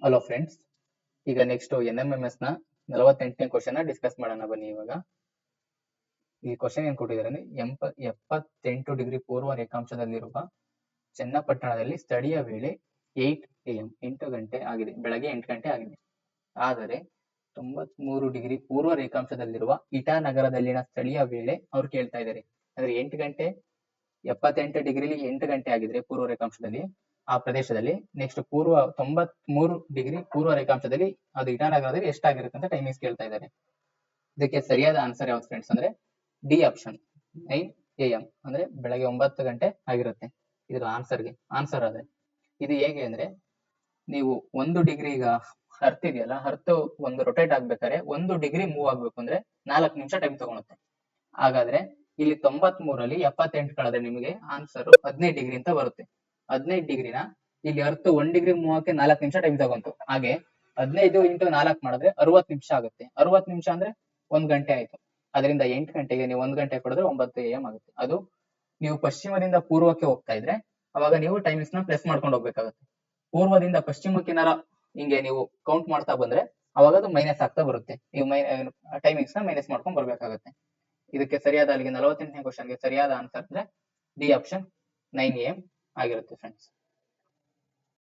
Hello friends, ಈಗ next NMMS ನ 48ನೇ question discuss ಮಾಡೋಣ ಬನ್ನಿ. ಇವಾಗ ಈ ಕ್ವಶನ್ ಏನ್ ಕೊಟ್ಟಿದ್ದಾರೆ ಅಂದ್ರೆ 78 ಡಿಗ್ರಿ ಪೂರ್ವ ರೇಖಾಂಶದಲ್ಲಿರುವ ಚನ್ನಪಟ್ಟಣದಲ್ಲಿ ಸ್ಥಳೀಯ ವೇಳೆ 8 AM 8 ಗಂಟೆ ಆಗಿದೆ, ಬೆಳಗ್ಗೆ 8 ಗಂಟೆ ಆಗಿದೆ. ಆದರೆ 93 ಡಿಗ್ರಿ ಪೂರ್ವ ರೇಖಾಂಶದಲ್ಲಿರುವ ಇಟಾನಗರದಲ್ಲಿನ ಸ್ಥಳೀಯ ವೇಳೆ ಅವ್ರು ಕೇಳ್ತಾ ಇದ್ದಾರೆ. ಅಂದ್ರೆ 8 ಗಂಟೆ 78 ಡಿಗ್ರಿಲಿ 8 ಗಂಟೆ ಆಗಿದ್ರೆ ಪೂರ್ವ ರೇಖಾಂಶದಲ್ಲಿ ಆ ಪ್ರದೇಶದಲ್ಲಿ, ನೆಕ್ಸ್ಟ್ 93 ಡಿಗ್ರಿ ಪೂರ್ವ ರೇಖಾಂಶದಲ್ಲಿ ಅದು ಇಟಾನಗರದಲ್ಲಿ ಎಷ್ಟಾಗಿರುತ್ತೆ ಅಂತ ಟೈಮಿಂಗ್ಸ್ ಕೇಳ್ತಾ ಇದ್ದಾರೆ. ಇದಕ್ಕೆ ಸರಿಯಾದ ಆನ್ಸರ್ ಯಾವ್ದು ಫ್ರೆಂಡ್ಸ್ ಅಂದ್ರೆ ಡಿ ಆಪ್ಷನ್ 9 AM ಅಂದ್ರೆ ಬೆಳಗ್ಗೆ 9 ಗಂಟೆ ಆಗಿರುತ್ತೆ. ಇದ್ರ ಆನ್ಸರ್ ಅದೇ. ಇದು ಹೇಗೆ ಅಂದ್ರೆ, ನೀವು 1 ಡಿಗ್ರಿ ಈಗ ಅರ್ತ್ ಇದೆಯಲ್ಲ, ಅರ್ತ್ ಒಂದು ರೊಟೇಟ್ ಆಗ್ಬೇಕಾದ್ರೆ 1 ಡಿಗ್ರಿ ಮೂವ್ ಆಗ್ಬೇಕು ಅಂದ್ರೆ 4 ನಿಮಿಷ ಟೈಮ್ ತಗೊಳುತ್ತೆ. ಹಾಗಾದ್ರೆ ಇಲ್ಲಿ 93ರಲ್ಲಿ 78 ಕಳೆದ್ರೆ ನಿಮಗೆ ಆನ್ಸರ್ 15 ಡಿಗ್ರಿ ಅಂತ ಬರುತ್ತೆ. 15 ಡಿಗ್ರಿನ ಇಲ್ಲಿ ಅರ್ತ್ 1 ಡಿಗ್ರಿ ಮೂವ್ ಆಗಕ್ಕೆ 4 ನಿಮಿಷ ಟೈಮ್ ತಗೊಂತು. ಹಾಗೆ 15 ಇಂಟು 4 ಮಾಡಿದ್ರೆ 60 ನಿಮಿಷ ಆಗುತ್ತೆ. 60 ನಿಮಿಷ ಅಂದ್ರೆ 1 ಗಂಟೆ ಆಯ್ತು. ಅದರಿಂದ 8 ಗಂಟೆಗೆ ನೀವು 1 ಗಂಟೆ ಕೊಡಿದ್ರೆ 9 AM ಆಗುತ್ತೆ. ಅದು ನೀವು ಪಶ್ಚಿಮದಿಂದ ಪೂರ್ವಕ್ಕೆ ಹೋಗ್ತಾ ಇದ್ರೆ ಅವಾಗ ನೀವು ಟೈಮಿಂಗ್ಸ್ ನ ಪ್ಲಸ್ ಮಾಡ್ಕೊಂಡು ಹೋಗ್ಬೇಕಾಗುತ್ತೆ. ಪೂರ್ವದಿಂದ ಪಶ್ಚಿಮಕ್ಕೆನಾರ ಹಿಂಗೆ ನೀವು ಕೌಂಟ್ ಮಾಡ್ತಾ ಬಂದ್ರೆ ಅವಾಗ ಅದು ಮೈನಸ್ ಆಗ್ತಾ ಬರುತ್ತೆ. ನೀವು ಟೈಮಿಂಗ್ಸ್ ನ ಮೈನಸ್ ಮಾಡ್ಕೊಂಡು ಬರ್ಬೇಕಾಗುತ್ತೆ. ಇದಕ್ಕೆ ಸರಿಯಾದ ಅಲ್ಲಿಗೆ 48ನೇ ಕ್ವಶನ್ಗೆ ಸರಿಯಾದ ಆನ್ಸರ್ ಅಂದ್ರೆ ಡಿ ಆಪ್ಷನ್ 9 AM ಆಗಿರುತ್ತೆ ಫ್ರೆಂಡ್ಸ್.